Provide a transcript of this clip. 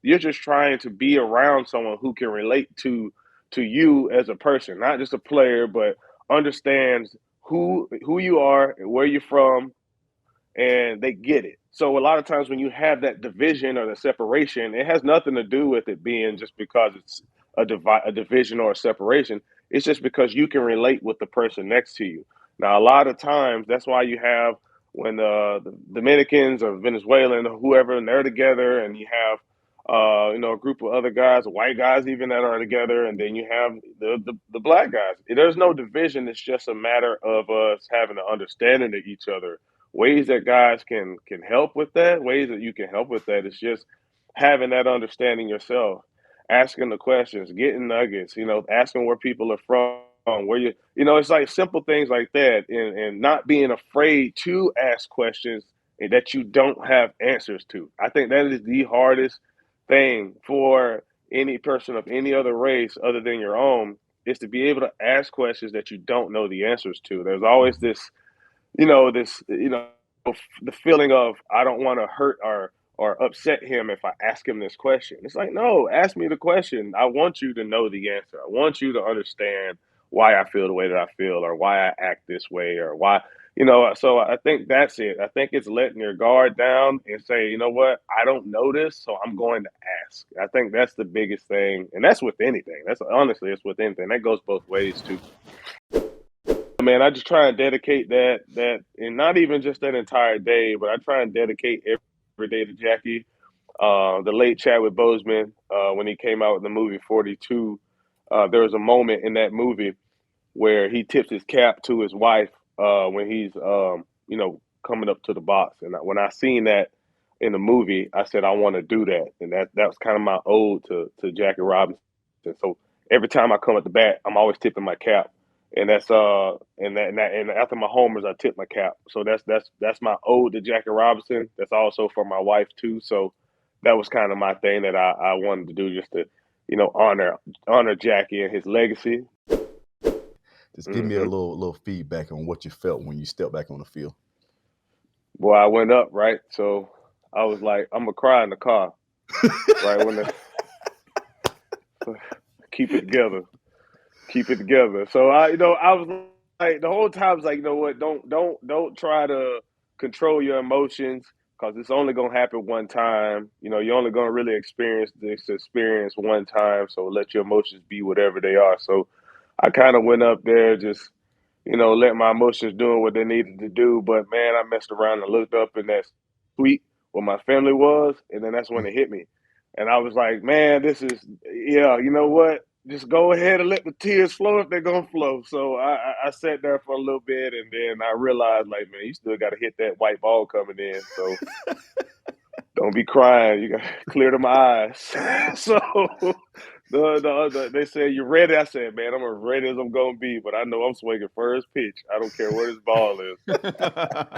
you're just trying to be around someone who can relate to you as a person, not just a player, but understands who you are and where you're from, and they get it. So a lot of times when you have that division or the separation, it has nothing to do with it being just because it's a division or a separation. It's just because you can relate with the person next to you. Now, a lot of times that's why you have when the Dominicans or Venezuelan or whoever, and they're together, and you have a group of other guys, white guys even that are together, and then you have the black guys. There's no division. It's just a matter of us having an understanding of each other. Ways that guys can help with that, ways that you can help with that, is just having that understanding yourself, asking the questions, getting nuggets, asking where people are from, where it's like simple things like that, and not being afraid to ask questions that you don't have answers to. I think that is the hardest thing for any person of any other race other than your own, is to be able to ask questions that you don't know the answers to. There's always the feeling of, I don't want to hurt or upset him if I ask him this question. It's like, no, ask me the question. I want you to know the answer. I want you to understand why I feel the way that I feel, or why I act this way, or why, so I think that's it. I think it's letting your guard down and say, you know what, I don't know this, so I'm going to ask. I think that's the biggest thing. And that's with anything. That's honestly, it's with anything. That goes both ways too. Man, I just try and dedicate that, and not even just that entire day, but I try and dedicate every day to Jackie. The late Chadwick Boseman, when he came out with the movie 42, there was a moment in that movie where he tips his cap to his wife when he's coming up to the box. And when I seen that in the movie, I said I want to do that, and that was kind of my ode to Jackie Robinson. So every time I come at the bat, I'm always tipping my cap, and that's and after my homers, I tip my cap. So that's my ode to Jackie Robinson. That's also for my wife too. So that was kind of my thing that I wanted to do, just to honor Jackie and his legacy. Just give me a Hmm. little feedback on what you felt when you stepped back on the field. Well, I went up, right, so I was like, I'm gonna cry in the car, right, when the keep it together. Keep it together. So I was like, the whole time I was like, you know what? Don't try to control your emotions, because it's only gonna happen one time. You're only gonna really experience this experience one time. So let your emotions be whatever they are. So I kind of went up there, just let my emotions doing what they needed to do. But man, I messed around and looked up in that suite where my family was, and then that's when it hit me. And I was like, man, this is, yeah, you know what? Just go ahead and let the tears flow if they're gonna flow. So I sat there for a little bit, and then I realized, like, man, you still got to hit that white ball coming in. So don't be crying. You got to clear them eyes. So they said, you ready? I said, man, I'm as ready as I'm gonna be, but I know I'm swinging first pitch. I don't care where this ball is.